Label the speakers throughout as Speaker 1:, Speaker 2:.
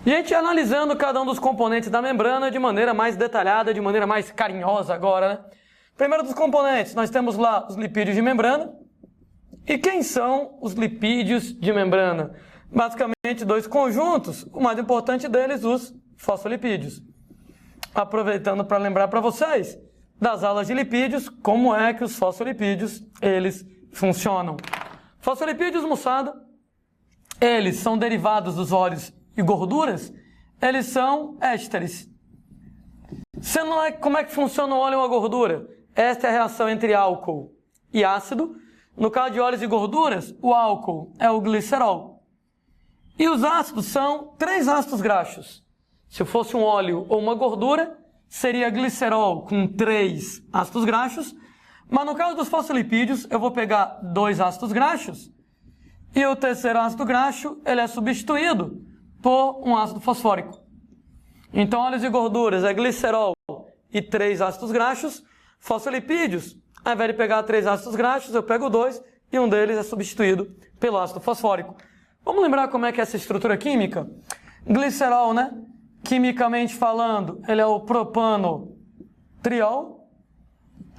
Speaker 1: Gente, analisando cada um dos componentes da membrana de maneira mais detalhada, de maneira mais carinhosa agora, né? Primeiro dos componentes, nós temos lá os lipídios de membrana. E quem são os lipídios de membrana? Basicamente dois conjuntos, o mais importante deles, os fosfolipídios. Aproveitando para lembrar para vocês das aulas de lipídios, como é que os fosfolipídios, eles funcionam. Fosfolipídios, moçada, eles são derivados dos óleos e gorduras, eles são ésteres. Como é que funciona o óleo ou a gordura? Esta é a reação entre álcool e ácido. No caso de óleos e gorduras, o álcool é o glicerol. E os ácidos são 3 ácidos graxos. Se fosse um óleo ou uma gordura, seria glicerol com 3 ácidos graxos. Mas no caso dos fosfolipídios, eu vou pegar 2 ácidos graxos e o terceiro ácido graxo ele é substituído por um ácido fosfórico. Então, óleos e gorduras é glicerol e 3 ácidos graxos. Fosfolipídios, ao invés de pegar 3 ácidos graxos, eu pego 2 e um deles é substituído pelo ácido fosfórico. Vamos lembrar como é que é essa estrutura química? Glicerol, né? Quimicamente falando, ele é o propano triol,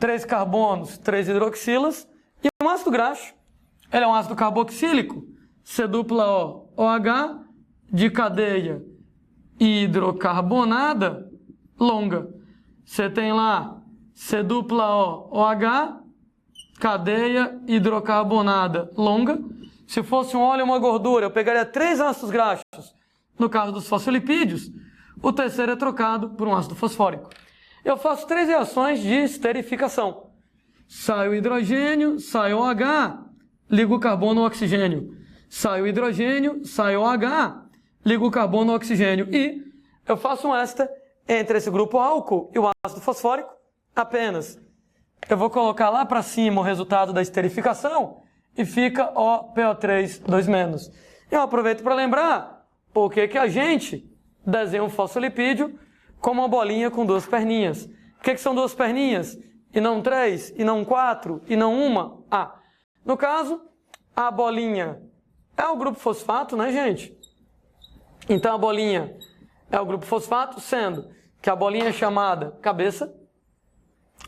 Speaker 1: 3 carbonos, 3 hidroxilas, e um ácido graxo, ele é um ácido carboxílico, C-O, OH, de cadeia hidrocarbonada longa. Você tem lá C-O, OH, cadeia hidrocarbonada longa. Se fosse um óleo ou uma gordura, eu pegaria 3 ácidos graxos. No caso dos fosfolipídios, o terceiro é trocado por um ácido fosfórico. Eu faço 3 reações de esterificação. Sai o hidrogênio, sai o OH, ligo o carbono ao oxigênio. Sai o hidrogênio, sai o OH, ligo o carbono ao oxigênio. E eu faço um éster entre esse grupo álcool e o ácido fosfórico apenas. Eu vou colocar lá para cima o resultado da esterificação e fica OPO3 2-. Eu aproveito para lembrar por que a gente desenha um fosfolipídio como uma bolinha com 2 perninhas. Por que são 2 perninhas? E não 3, e não 4, e não 1? No caso, a bolinha é o grupo fosfato, né, gente? Então a bolinha é o grupo fosfato, sendo que a bolinha é chamada cabeça.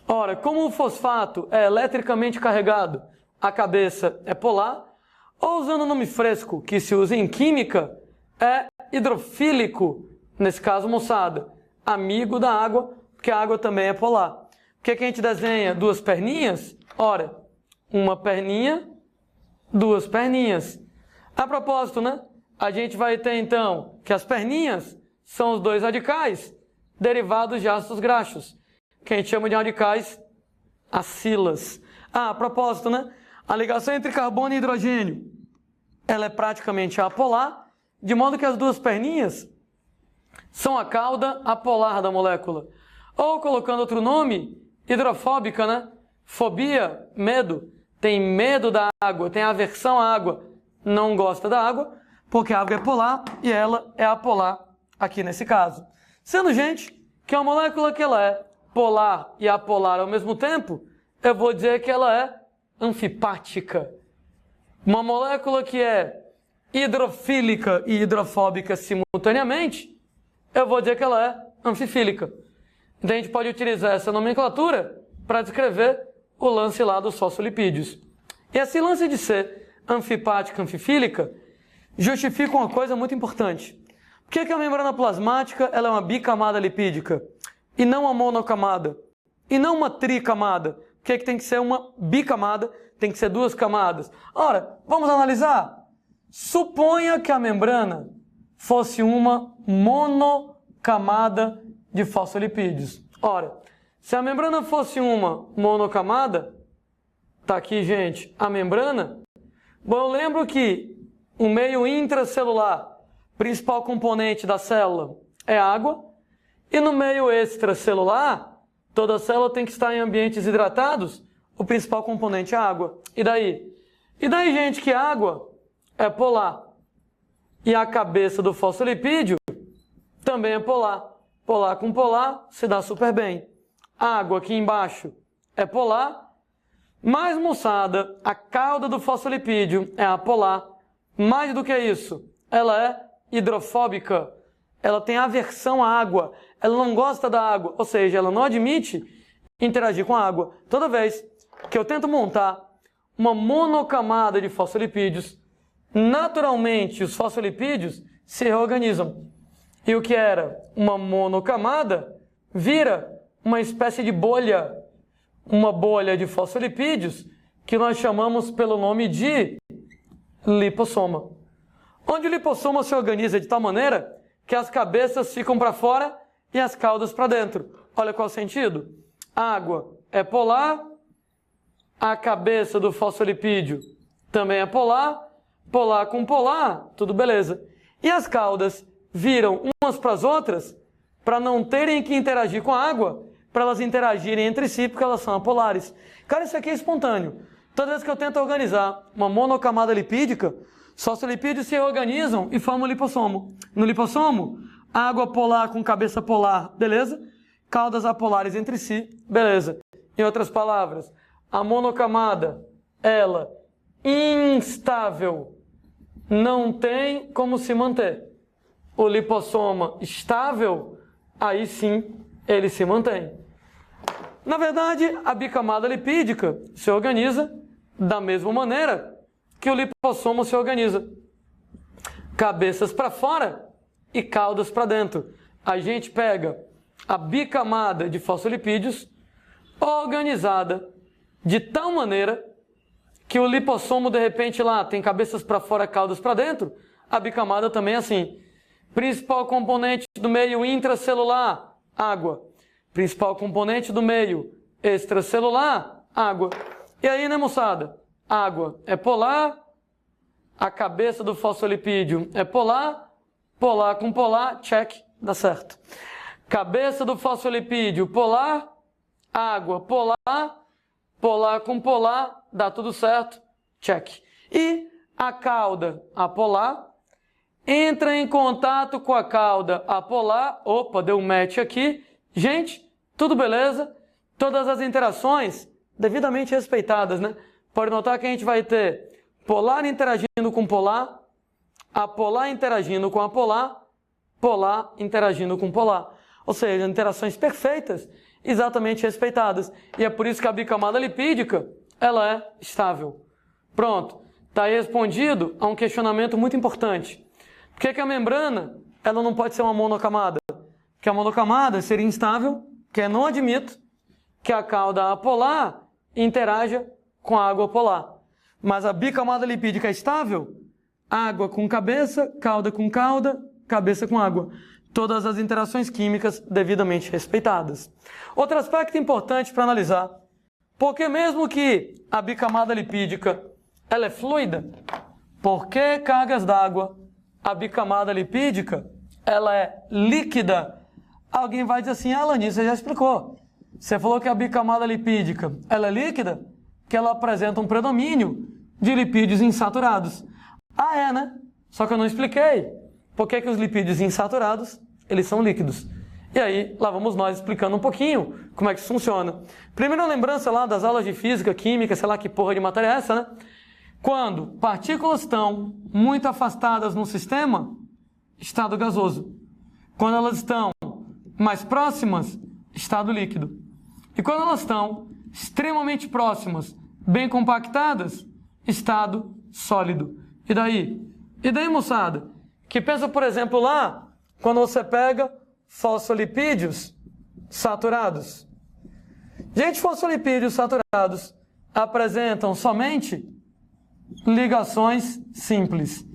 Speaker 1: Ora, como o fosfato é eletricamente carregado, a cabeça é polar, ou usando o nome fresco que se usa em química, é hidrofílico, nesse caso, moçada, amigo da água, porque a água também é polar. Por que a gente desenha 2 perninhas? Ora, uma perninha, 2 perninhas. A propósito, né? A gente vai ter então que as perninhas são os 2 radicais derivados de ácidos graxos, que a gente chama de radicais acilas. A propósito, né? A ligação entre carbono e hidrogênio, ela é praticamente apolar, de modo que as 2 perninhas são a cauda apolar da molécula. Ou, colocando outro nome, hidrofóbica, né? Fobia, medo. Tem medo da água, tem aversão à água, não gosta da água, porque a água é polar e ela é apolar aqui nesse caso. Sendo, gente, que é uma molécula que ela é polar e apolar ao mesmo tempo, eu vou dizer que ela é anfipática. Uma molécula que é hidrofílica e hidrofóbica simultaneamente, eu vou dizer que ela é anfifílica. Então a gente pode utilizar essa nomenclatura para descrever o lance lá dos fosfolipídios. E esse lance de ser anfipática, anfifílica, justifica uma coisa muito importante. Por que a membrana plasmática ela é uma bicamada lipídica e não uma monocamada? E não uma tricamada? Por que tem que ser uma bicamada? Tem que ser 2 camadas. Ora, vamos analisar? Suponha que a membrana fosse uma monocamada de fosfolipídios. Ora, se a membrana fosse uma monocamada, tá aqui, gente, a membrana. Bom, eu lembro que o meio intracelular, principal componente da célula, é água. E no meio extracelular, toda célula tem que estar em ambientes hidratados, o principal componente é a água. E daí? E daí, gente, que a água é polar. E a cabeça do fosfolipídio também é polar. Polar com polar se dá super bem. A água aqui embaixo é polar, mas, moçada, a cauda do fosfolipídio é apolar. Mais do que isso, ela é hidrofóbica. ela tem aversão à água, ela não gosta da água, ou seja, ela não admite interagir com a água. Toda vez que eu tento montar uma monocamada de fosfolipídios, naturalmente os fosfolipídios se reorganizam. E o que era uma monocamada vira uma espécie de bolha, uma bolha de fosfolipídios que nós chamamos pelo nome de lipossoma. Onde o lipossoma se organiza de tal maneira que as cabeças ficam para fora e as caudas para dentro. Olha qual o sentido. A água é polar, a cabeça do fosfolipídio também é polar, polar com polar, tudo beleza. E as caudas viram umas para as outras para não terem que interagir com a água, para elas interagirem entre si, porque elas são apolares. Cara, isso aqui é espontâneo. Toda vez que eu tento organizar uma monocamada lipídica, os fosfolipídios se organizam e formam o lipossomo. No lipossomo, água polar com cabeça polar, beleza? Caudas apolares entre si, beleza. Em outras palavras, a monocamada, ela instável, não tem como se manter. O lipossoma estável, aí sim ele se mantém. Na verdade, a bicamada lipídica se organiza da mesma maneira que o lipossomo se organiza. Cabeças para fora e caudas para dentro. A gente pega a bicamada de fosfolipídios organizada de tal maneira que o lipossomo, de repente, lá tem cabeças para fora, caudas para dentro. A bicamada também é assim. Principal componente do meio intracelular, água. Principal componente do meio extracelular, água. E aí, né, moçada? Água é polar, a cabeça do fosfolipídio é polar, polar com polar, check, dá certo. Cabeça do fosfolipídio, polar, água, polar, polar com polar, dá tudo certo, check. E a cauda apolar entra em contato com a cauda apolar, opa, deu um match aqui. Gente, tudo beleza? Todas as interações devidamente respeitadas, né? Pode notar que a gente vai ter polar interagindo com polar, apolar interagindo com apolar, polar interagindo com polar. Ou seja, interações perfeitas, exatamente respeitadas. E é por isso que a bicamada lipídica, ela é estável. Pronto. Está aí respondido a um questionamento muito importante. Por que a membrana, ela não pode ser uma monocamada? Porque a monocamada seria instável, que eu não admito que a cauda apolar interaja com a água polar. Mas a bicamada lipídica é estável, água com cabeça, cauda com cauda, cabeça com água. Todas as interações químicas devidamente respeitadas. Outro aspecto importante para analisar, porque mesmo que a bicamada lipídica ela é fluida, por que cargas d'água a bicamada lipídica ela é líquida? Alguém vai dizer assim, Alani, você já explicou. Você falou que a bicamada lipídica ela é líquida, que ela apresenta um predomínio de lipídios insaturados. Ah, é, né? Só que eu não expliquei. Por que os lipídios insaturados, eles são líquidos? E aí, lá vamos nós explicando um pouquinho como é que isso funciona. Primeira lembrança lá das aulas de física, química, sei lá que porra de matéria é essa, né? Quando partículas estão muito afastadas no sistema, estado gasoso. Quando elas estão mais próximas, estado líquido. E quando elas estão extremamente próximas, bem compactadas, estado sólido. E daí? E daí, moçada? Que pensa, por exemplo, lá, quando você pega fosfolipídios saturados. Gente, fosfolipídios saturados apresentam somente ligações simples.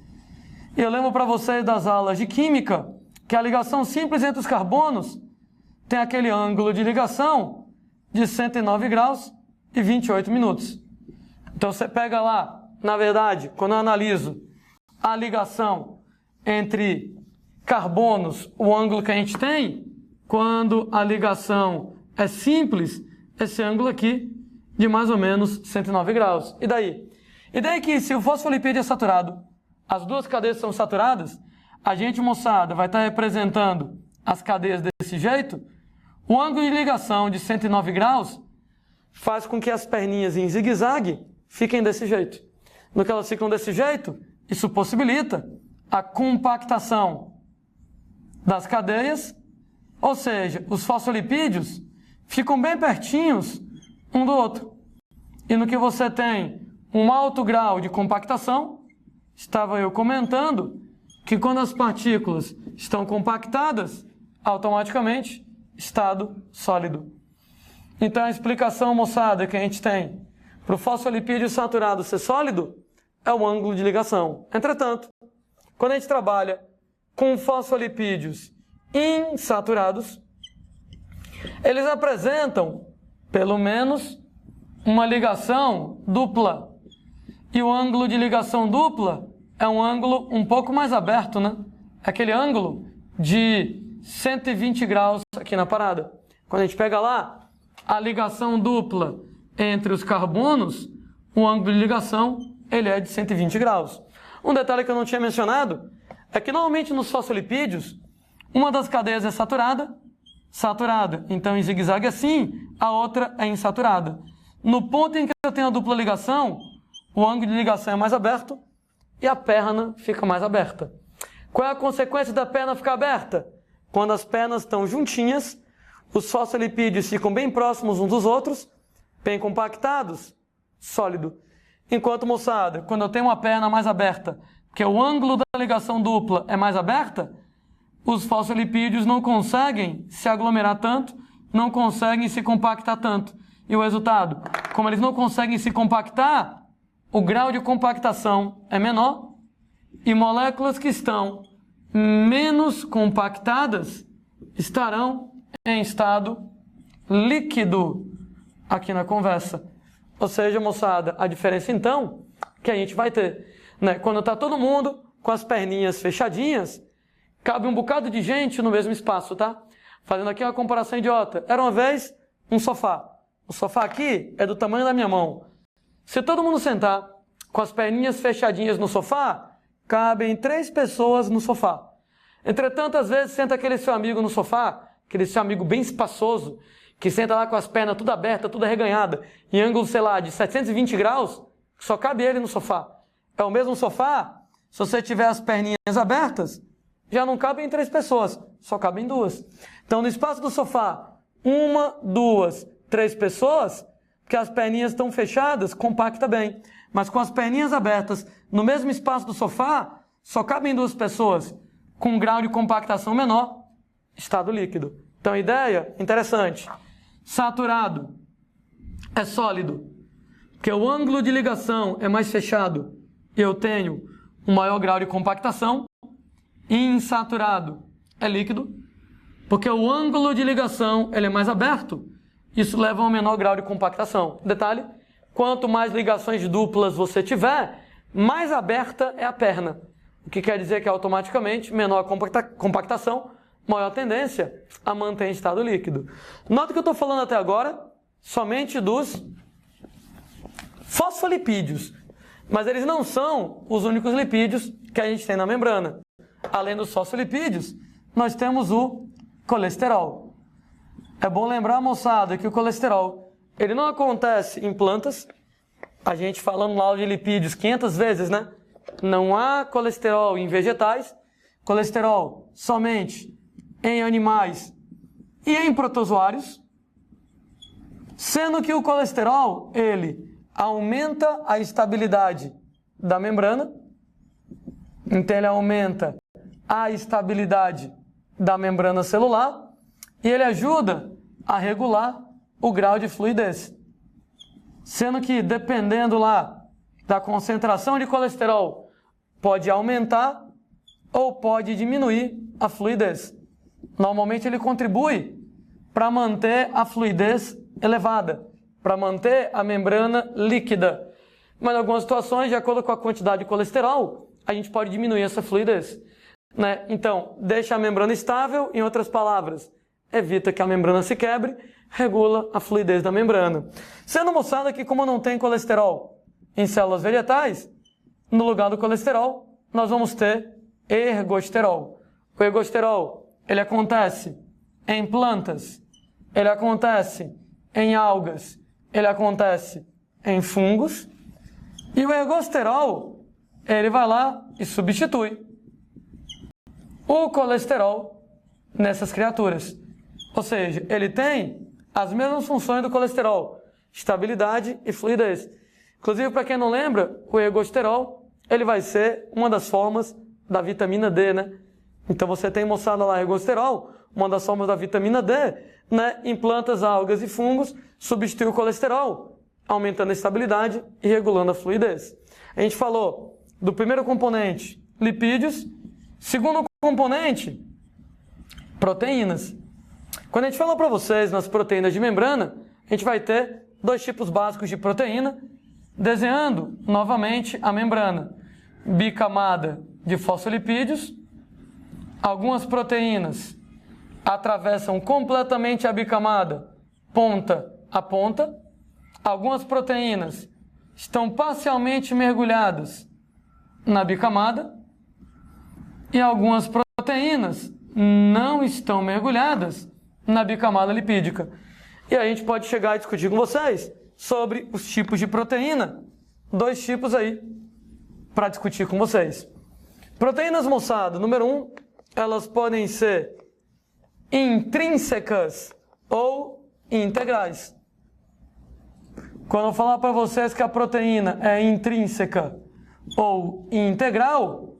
Speaker 1: E eu lembro para vocês das aulas de química que a ligação simples entre os carbonos tem aquele ângulo de ligação de 109 graus e 28 minutos. Então você pega lá, na verdade, quando eu analiso a ligação entre carbonos, o ângulo que a gente tem, quando a ligação é simples, esse ângulo aqui de mais ou menos 109 graus. E daí? E daí que se o fosfolipídio é saturado, as duas cadeias são saturadas, a gente, moçada, vai estar representando as cadeias desse jeito, o ângulo de ligação de 109 graus faz com que as perninhas em zigue-zague fiquem desse jeito. No que elas ficam desse jeito, isso possibilita a compactação das cadeias, ou seja, os fosfolipídios ficam bem pertinhos um do outro. E no que você tem um alto grau de compactação, estava eu comentando que quando as partículas estão compactadas, automaticamente, estado sólido. Então a explicação, moçada, que a gente tem para o fosfolipídio saturado ser sólido é o ângulo de ligação. Entretanto, quando a gente trabalha com fosfolipídios insaturados, eles apresentam, pelo menos, uma ligação dupla. E o ângulo de ligação dupla é um ângulo um pouco mais aberto, né? Aquele ângulo de 120 graus aqui na parada. Quando a gente pega lá a ligação dupla entre os carbonos, o ângulo de ligação ele é de 120 graus. Um detalhe que eu não tinha mencionado é que normalmente nos fosfolipídios, uma das cadeias é saturada, então em zigue-zague assim, a outra é insaturada. No ponto em que eu tenho a dupla ligação, o ângulo de ligação é mais aberto e a perna fica mais aberta. Qual é a consequência da perna ficar aberta? Quando as pernas estão juntinhas, os fosfolipídios ficam bem próximos uns dos outros, bem compactados, sólido. Enquanto, moçada, quando eu tenho uma perna mais aberta, porque o ângulo da ligação dupla é mais aberta, os fosfolipídios não conseguem se aglomerar tanto, não conseguem se compactar tanto. E o resultado? Como eles não conseguem se compactar, o grau de compactação é menor e moléculas que estão menos compactadas estarão em estado líquido aqui na conversa. Ou seja, moçada, a diferença então que a gente vai ter, né? Quando está todo mundo com as perninhas fechadinhas, cabe um bocado de gente no mesmo espaço, tá? Fazendo aqui uma comparação idiota. Era uma vez um sofá. O sofá aqui é do tamanho da minha mão. Se todo mundo sentar com as perninhas fechadinhas no sofá, cabem 3 pessoas no sofá. Entretanto, às vezes, senta aquele seu amigo no sofá, aquele seu amigo bem espaçoso, que senta lá com as pernas tudo abertas, tudo arreganhada, em ângulo, sei lá, de 720 graus, só cabe ele no sofá. É o mesmo sofá, se você tiver as perninhas abertas, já não cabem 3 pessoas, só cabem 2. Então, no espaço do sofá, 1, 2, 3 pessoas, porque as perninhas estão fechadas, compacta bem. Mas com as perninhas abertas, no mesmo espaço do sofá, só cabem 2 pessoas, com um grau de compactação menor, estado líquido. Então, ideia interessante. Saturado é sólido, porque o ângulo de ligação é mais fechado e eu tenho um maior grau de compactação. Insaturado é líquido, porque o ângulo de ligação ele é mais aberto. Isso leva a um menor grau de compactação. Detalhe, quanto mais ligações duplas você tiver, mais aberta é a perna. O que quer dizer que automaticamente menor compactação, maior tendência a manter em estado líquido. Nota que eu estou falando até agora somente dos fosfolipídios, mas eles não são os únicos lipídios que a gente tem na membrana. Além dos fosfolipídios, nós temos o colesterol. É bom lembrar, moçada, que o colesterol ele não acontece em plantas. A gente falando lá de lipídios 500 vezes, né? Não há colesterol em vegetais, colesterol somente em animais e em protozoários, sendo que o colesterol, ele aumenta a estabilidade da membrana, então ele aumenta a estabilidade da membrana celular e ele ajuda a regular o grau de fluidez. Sendo que, dependendo lá da concentração de colesterol, pode aumentar ou pode diminuir a fluidez. Normalmente ele contribui para manter a fluidez elevada, para manter a membrana líquida. Mas em algumas situações, de acordo com a quantidade de colesterol, a gente pode diminuir essa fluidez, né? Então, deixa a membrana estável, em outras palavras, evita que a membrana se quebre, regula a fluidez da membrana. Sendo mostrado que como não tem colesterol em células vegetais, no lugar do colesterol, nós vamos ter ergosterol. O ergosterol, ele acontece em plantas, ele acontece em algas, ele acontece em fungos, e o ergosterol, ele vai lá e substitui o colesterol nessas criaturas. Ou seja, ele tem as mesmas funções do colesterol, estabilidade e fluidez. Inclusive, para quem não lembra, o ergosterol, ele vai ser uma das formas da vitamina D, né? Então você tem, moçada, lá ergosterol, uma das formas da vitamina D, né? Em plantas, algas e fungos, substitui o colesterol, aumentando a estabilidade e regulando a fluidez. A gente falou do primeiro componente, lipídios. Segundo componente, proteínas. Quando a gente fala para vocês nas proteínas de membrana, a gente vai ter dois tipos básicos de proteína, desenhando novamente a membrana. Bicamada de fosfolipídios. Algumas proteínas atravessam completamente a bicamada, ponta a ponta. Algumas proteínas estão parcialmente mergulhadas na bicamada e algumas proteínas não estão mergulhadas na bicamada lipídica. E aí a gente pode chegar a discutir com vocês sobre os tipos de proteína. Dois tipos aí para discutir com vocês. Proteínas, moçada, número 1, elas podem ser intrínsecas ou integrais. Quando eu falar para vocês que a proteína é intrínseca ou integral,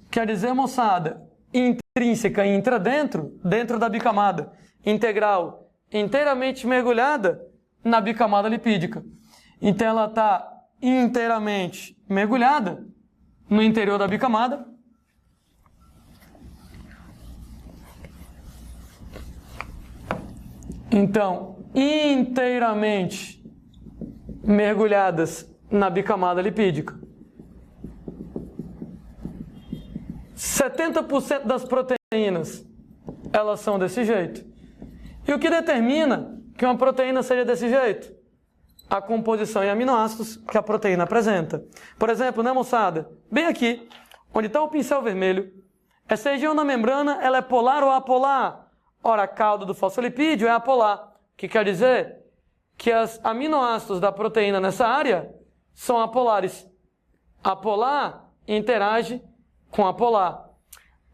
Speaker 1: quer dizer, moçada, intrínseca entra dentro da bicamada. Integral, inteiramente mergulhada na bicamada lipídica. Então ela está inteiramente mergulhada no interior da bicamada. Então, inteiramente mergulhadas na bicamada lipídica. 70% das proteínas, elas são desse jeito. E o que determina que uma proteína seja desse jeito? A composição em aminoácidos que a proteína apresenta. Por exemplo, né, moçada? Bem aqui, onde está o pincel vermelho, essa região na membrana, ela é polar ou apolar? Ora, a cauda do fosfolipídio é apolar, que quer dizer que os aminoácidos da proteína nessa área são apolares. Apolar interage com apolar.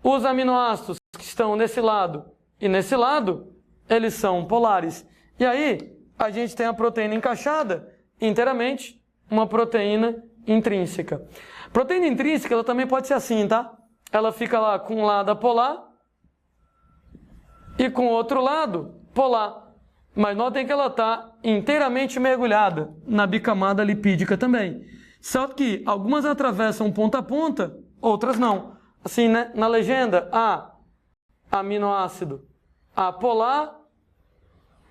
Speaker 1: Os aminoácidos que estão nesse lado e nesse lado, eles são polares. E aí, a gente tem a proteína encaixada inteiramente, uma proteína intrínseca. Proteína intrínseca, ela também pode ser assim, tá? Ela fica lá com um lado apolar e com o outro lado polar. Mas notem que ela está inteiramente mergulhada na bicamada lipídica também. Só que algumas atravessam ponta a ponta, outras não. Assim, né? Na legenda, A, aminoácido apolar,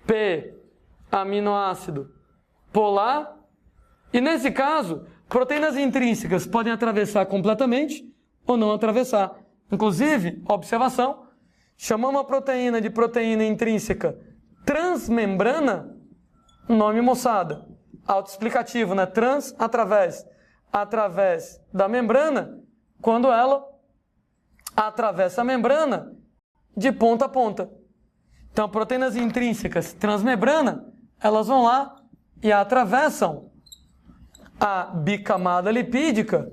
Speaker 1: P, aminoácido polar. E nesse caso, proteínas intrínsecas podem atravessar completamente ou não atravessar. Inclusive, observação, chamamos a proteína de proteína intrínseca transmembrana, nome, moçada, autoexplicativo, né? Trans, através da membrana, quando ela atravessa a membrana de ponta a ponta. Então, proteínas intrínsecas transmembrana, elas vão lá e atravessam a bicamada lipídica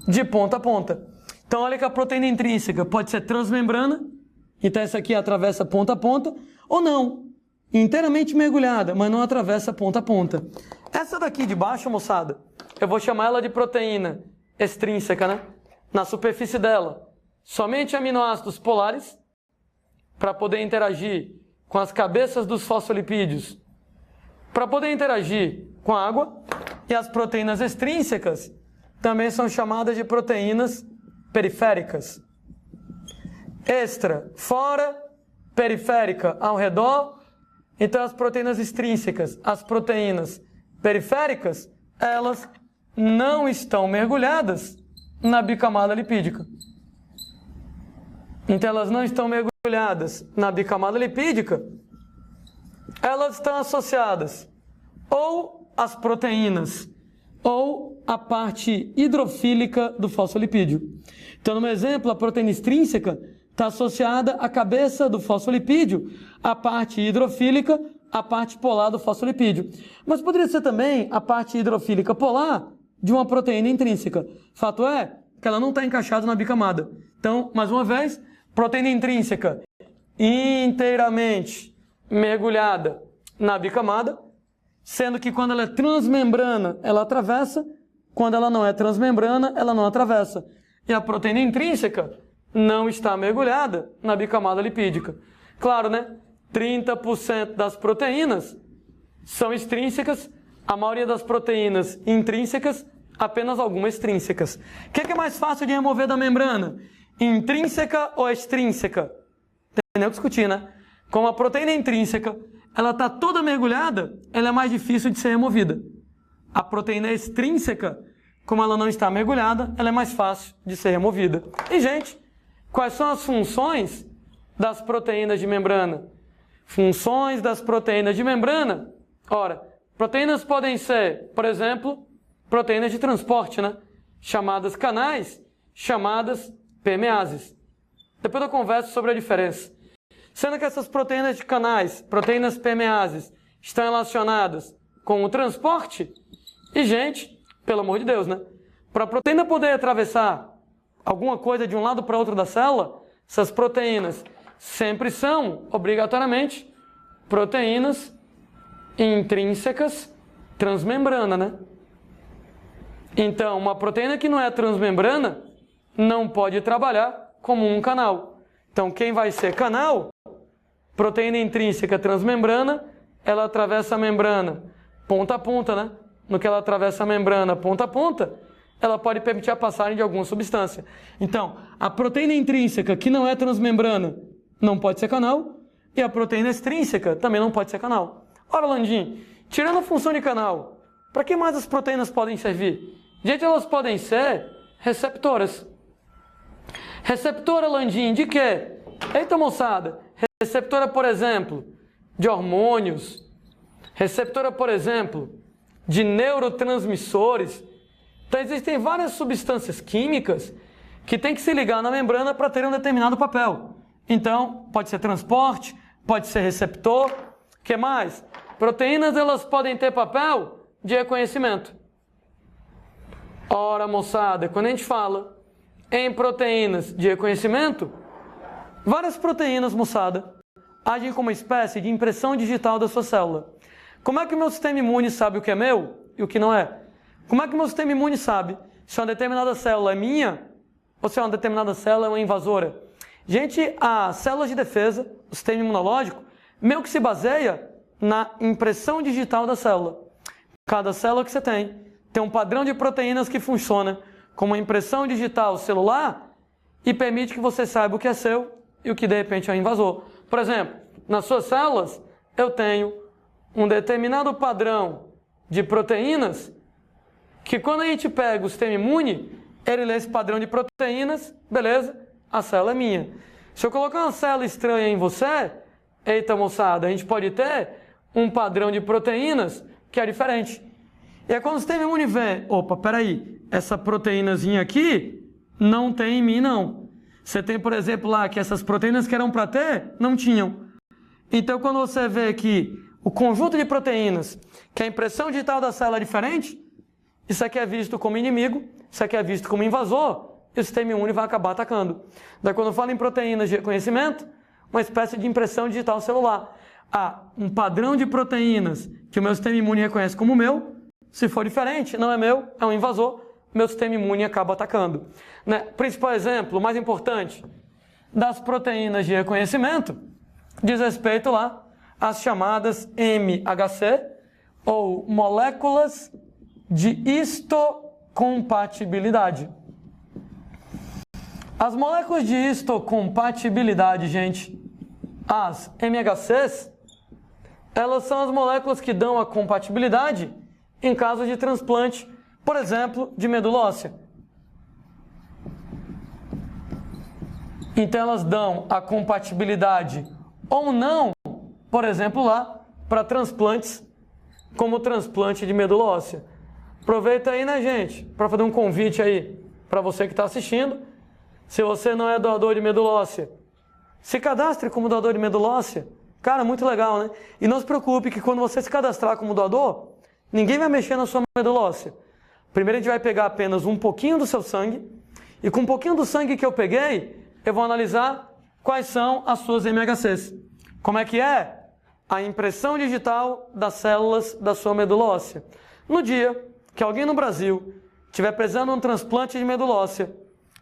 Speaker 1: de ponta a ponta. Então, olha que a proteína intrínseca pode ser transmembrana, então essa aqui atravessa ponta a ponta, ou não, inteiramente mergulhada, mas não atravessa ponta a ponta. Essa daqui de baixo, moçada, eu vou chamar ela de proteína extrínseca, né? Na superfície dela, somente aminoácidos polares, para poder interagir com as cabeças dos fosfolipídios, para poder interagir com a água. E as proteínas extrínsecas também são chamadas de proteínas periféricas. Extra, fora, periférica, ao redor. Então as proteínas extrínsecas, as proteínas periféricas, elas não estão mergulhadas na bicamada lipídica. Então elas não estão mergulhadas na bicamada lipídica, elas estão associadas ou às proteínas ou à parte hidrofílica do fosfolipídio. Então, no exemplo, a proteína extrínseca está associada à cabeça do fosfolipídio, à parte hidrofílica, à parte polar do fosfolipídio. Mas poderia ser também a parte hidrofílica polar de uma proteína intrínseca. Fato é que ela não está encaixada na bicamada. Então, mais uma vez, proteína intrínseca inteiramente mergulhada na bicamada, sendo que quando ela é transmembrana, ela atravessa, quando ela não é transmembrana, ela não atravessa. E a proteína intrínseca não está mergulhada na bicamada lipídica. Claro, né? 30% das proteínas são extrínsecas, a maioria das proteínas intrínsecas, apenas algumas extrínsecas. O que é mais fácil de remover da membrana? Intrínseca ou extrínseca? Tem nem o que discutir, né? Como a proteína intrínseca, ela está toda mergulhada, ela é mais difícil de ser removida. A proteína extrínseca, como ela não está mergulhada, ela é mais fácil de ser removida. E, gente, quais são as funções das proteínas de membrana? Funções das proteínas de membrana? Ora, proteínas podem ser, por exemplo, proteínas de transporte, né? Chamadas canais, chamadas permeases. Depois eu converso sobre a diferença. Sendo que essas proteínas de canais, proteínas permeases, estão relacionadas com o transporte. E, gente, pelo amor de Deus, né? Para a proteína poder atravessar alguma coisa de um lado para outro da célula, essas proteínas sempre são, obrigatoriamente, proteínas intrínsecas transmembrana, né? Então, uma proteína que não é transmembrana não pode trabalhar como um canal. Então, quem vai ser canal? Proteína intrínseca transmembrana, ela atravessa a membrana ponta a ponta, né? No que ela atravessa a membrana ponta a ponta, ela pode permitir a passagem de alguma substância. Então, a proteína intrínseca que não é transmembrana não pode ser canal, e a proteína extrínseca também não pode ser canal. Ora, Landim, tirando a função de canal, para que mais as proteínas podem servir? Gente, elas podem ser receptoras. Receptora, Landim, de quê? Eita, moçada! Receptora, por exemplo, de hormônios. Receptora, por exemplo, de neurotransmissores. Então, existem várias substâncias químicas que têm que se ligar na membrana para ter um determinado papel. Então, pode ser transporte, pode ser receptor. O que mais? Proteínas, elas podem ter papel de reconhecimento. Ora, moçada, quando a gente fala em proteínas de reconhecimento, várias proteínas, moçada, agem como uma espécie de impressão digital da sua célula. Como é que o meu sistema imune sabe o que é meu e o que não é? Como é que o meu sistema imune sabe se uma determinada célula é minha ou se uma determinada célula é uma invasora? Gente, as células de defesa, o sistema imunológico, meio que se baseia na impressão digital da célula. Cada célula que você tem um padrão de proteínas que funciona como uma impressão digital celular e permite que você saiba o que é seu e o que de repente é um invasor. Por exemplo, nas suas células eu tenho um determinado padrão de proteínas que quando a gente pega o sistema imune, ele lê esse padrão de proteínas, beleza, a célula é minha. Se eu colocar uma célula estranha em você, eita moçada, a gente pode ter um padrão de proteínas que é diferente. E é quando o sistema imune vê, opa, peraí, essa proteínazinha aqui não tem em mim não. Você tem, por exemplo, lá que essas proteínas que eram para ter, não tinham. Então, quando você vê que o conjunto de proteínas, que a impressão digital da célula é diferente, isso aqui é visto como inimigo, isso aqui é visto como invasor, e o sistema imune vai acabar atacando. Daí, quando eu falo em proteínas de reconhecimento, uma espécie de impressão digital celular. Há um padrão de proteínas que o meu sistema imune reconhece como meu. Se for diferente, não é meu, é um invasor, meu sistema imune acaba atacando. Né? Principal exemplo, mais importante, das proteínas de reconhecimento, diz respeito lá às chamadas MHC, ou moléculas de histocompatibilidade. As moléculas de histocompatibilidade, gente, as MHCs, elas são as moléculas que dão a compatibilidade em caso de transplante, por exemplo, de medula óssea. Então elas dão a compatibilidade ou não, por exemplo, lá, para transplantes, como o transplante de medula óssea. Aproveita aí, né, gente, para fazer um convite aí para você que está assistindo. Se você não é doador de medula óssea, se cadastre como doador de medula óssea. Cara, muito legal, né? E não se preocupe que quando você se cadastrar como doador, ninguém vai mexer na sua medula óssea. Primeiro a gente vai pegar apenas um pouquinho do seu sangue, e com um pouquinho do sangue que eu peguei, eu vou analisar quais são as suas MHCs. Como é que é? A impressão digital das células da sua medula óssea. No dia que alguém no Brasil estiver precisando de um transplante de medula óssea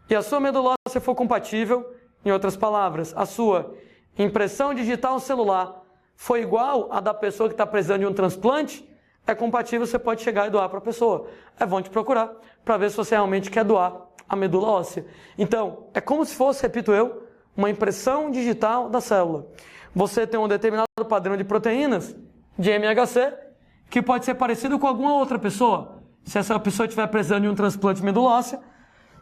Speaker 1: e a sua medula óssea for compatível, em outras palavras, a sua impressão digital celular for igual à da pessoa que está precisando de um transplante, é compatível, você pode chegar e doar para a pessoa. Vão te procurar para ver se você realmente quer doar a medula óssea. Então, é como se fosse, repito eu, uma impressão digital da célula. Você tem um determinado padrão de proteínas, de MHC, que pode ser parecido com alguma outra pessoa. Se essa pessoa estiver precisando de um transplante de medula óssea,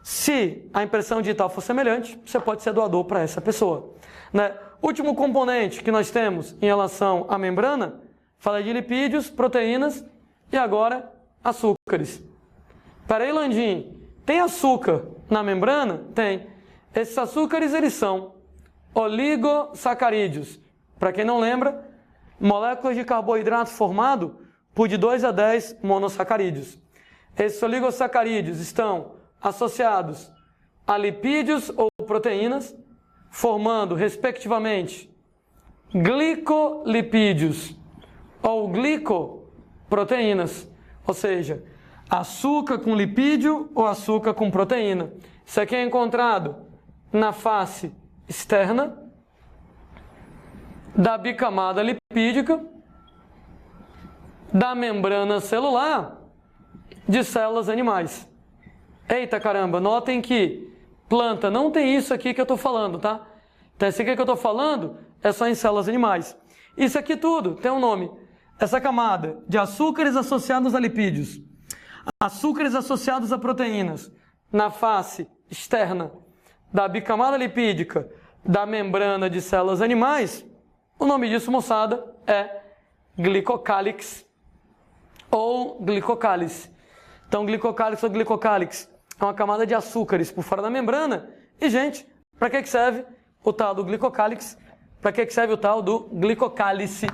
Speaker 1: se a impressão digital for semelhante, você pode ser doador para essa pessoa. Né? Último componente que nós temos em relação à membrana, falei de lipídios, proteínas e agora açúcares. Peraí, Landim, tem açúcar na membrana? Tem. Esses açúcares, eles são oligosacarídeos. Para quem não lembra, moléculas de carboidrato formado por de 2 a 10 monossacarídeos. Esses oligosacarídeos estão associados a lipídios ou proteínas, formando, respectivamente, glicolipídios ou glicoproteínas, ou seja, açúcar com lipídio ou açúcar com proteína. Isso aqui é encontrado na face externa da bicamada lipídica da membrana celular de células animais. Eita caramba, notem que planta não tem isso aqui que eu estou falando, tá? Então esse aqui que eu estou falando é só em células animais. Isso aqui tudo tem um nome. Essa camada de açúcares associados a lipídios, açúcares associados a proteínas, na face externa da bicamada lipídica da membrana de células animais, o nome disso, moçada, é glicocálix ou glicocálice. Então, glicocálix ou glicocálix é uma camada de açúcares por fora da membrana. E, gente, para que serve o tal do glicocálix? Para que serve o tal do glicocálice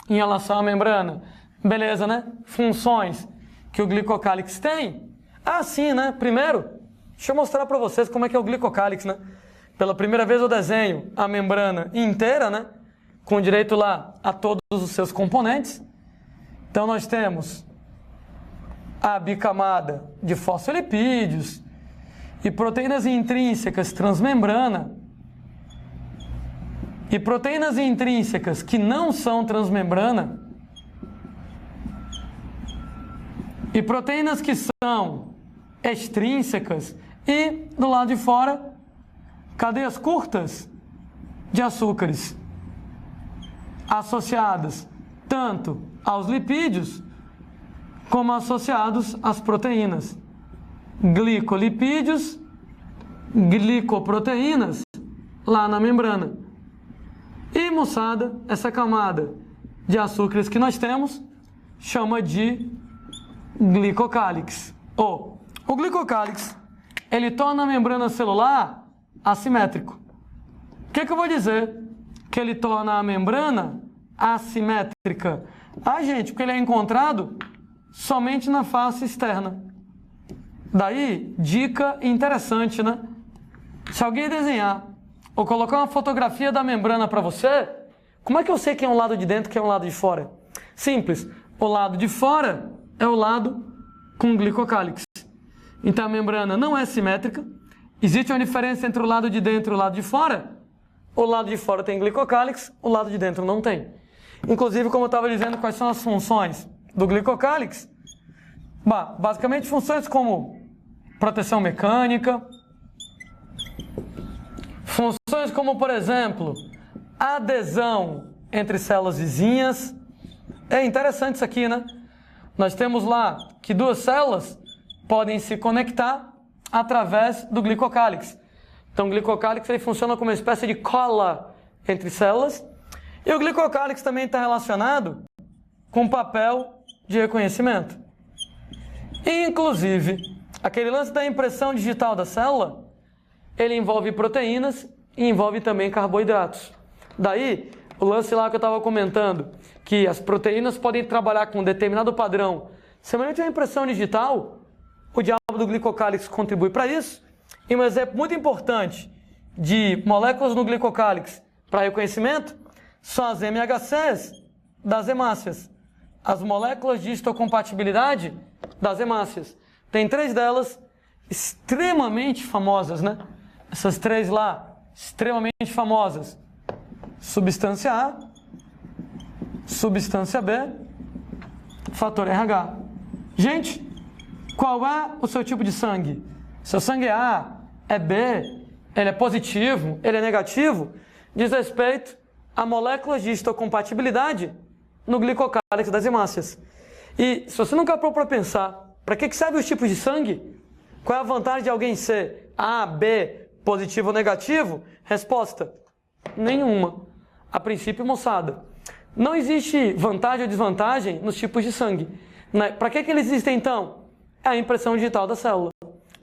Speaker 1: em relação à membrana? Beleza, né? Funções que o glicocálix tem. Sim, né? Primeiro, deixa eu mostrar para vocês como é que é o glicocálix, né? Pela primeira vez eu desenho a membrana inteira, né? Com direito lá a todos os seus componentes. Então nós temos a bicamada de fosfolipídios e proteínas intrínsecas transmembrana e proteínas intrínsecas que não são transmembrana e proteínas que são extrínsecas e do lado de fora cadeias curtas de açúcares associadas tanto aos lipídios como associados às proteínas. Glicolipídios, glicoproteínas lá na membrana. E, moçada, essa camada de açúcares que nós temos chama de glicocálix. O glicocálix, ele torna a membrana celular assimétrico. O que eu vou dizer? Que ele torna a membrana assimétrica. Gente, porque ele é encontrado somente na face externa. Daí, dica interessante, né? Se alguém desenhar ou colocar uma fotografia da membrana para você, como é que eu sei que é um lado de dentro e que é um lado de fora? Simples. O lado de fora é o lado com glicocálix. Então a membrana não é simétrica. Existe uma diferença entre o lado de dentro e o lado de fora? O lado de fora tem glicocálix, o lado de dentro não tem. Inclusive, como eu estava dizendo, quais são as funções do glicocálix? Basicamente funções como proteção mecânica, funções como, por exemplo, adesão entre células vizinhas. É interessante isso aqui, né? Nós temos lá que duas células podem se conectar através do glicocálix. Então, o glicocálix ele funciona como uma espécie de cola entre células. E o glicocálix também está relacionado com o papel de reconhecimento. Inclusive, aquele lance da impressão digital da célula, ele envolve proteínas e envolve também carboidratos. Daí, o lance lá que eu estava comentando, que as proteínas podem trabalhar com um determinado padrão semelhante à impressão digital, o diabo do glicocálix contribui para isso. E um exemplo muito importante de moléculas no glicocálix para reconhecimento são as MHCs das hemácias. As moléculas de histocompatibilidade das hemácias. Tem 3 delas extremamente famosas, né? Essas 3 lá, extremamente famosas. Substância A, substância B, fator RH. Gente, qual é o seu tipo de sangue? Seu sangue é A, é B, ele é positivo, ele é negativo? Diz respeito a moléculas de histocompatibilidade no glicocálix das hemácias. E se você nunca parou para pensar, para que servem os tipos de sangue? Qual é a vantagem de alguém ser A, B, positivo ou negativo? Resposta: nenhuma. A princípio, moçada, não existe vantagem ou desvantagem nos tipos de sangue. Para que eles existem então? É a impressão digital da célula.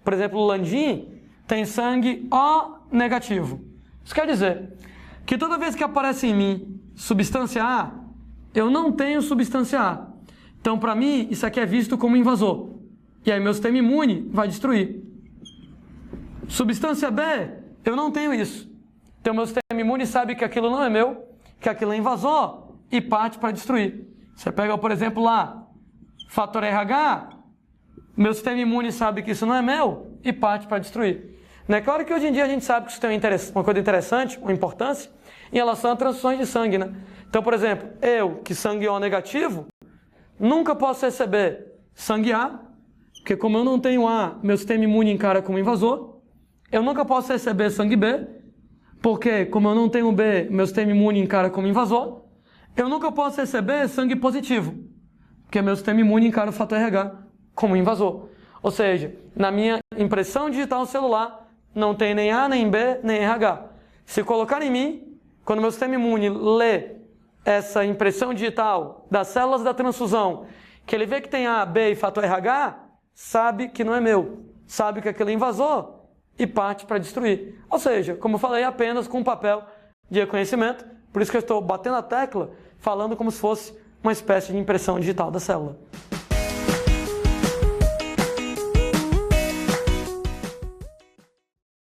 Speaker 1: Por exemplo, o Landim tem sangue O negativo. Isso quer dizer que toda vez que aparece em mim substância A, eu não tenho substância A. Então, para mim, isso aqui é visto como invasor. E aí meu sistema imune vai destruir. Substância B, eu não tenho isso. Então, meu sistema imune sabe que aquilo não é meu, que aquilo é invasor e parte para destruir. Você pega, por exemplo, lá, fator RH, meu sistema imune sabe que isso não é meu e parte para destruir. É claro que hoje em dia a gente sabe que isso tem uma coisa interessante, uma importância, em relação a transfusões de sangue, né? Então, por exemplo, eu, que sangue O negativo, nunca posso receber sangue A, porque como eu não tenho A, meu sistema imune encara como invasor. Eu nunca posso receber sangue B, porque como eu não tenho B, meu sistema imune encara como invasor. Eu nunca posso receber sangue positivo, porque meu sistema imune encara o fator RH como invasor. Ou seja, na minha impressão digital celular, não tem nem A, nem B, nem RH. Se colocar em mim, quando meu sistema imune lê essa impressão digital das células da transfusão, que ele vê que tem A, B e fator RH, sabe que não é meu, sabe que aquele é invasor e parte para destruir. Ou seja, como eu falei, apenas com um papel de reconhecimento, por isso que eu estou batendo a tecla, falando como se fosse uma espécie de impressão digital da célula.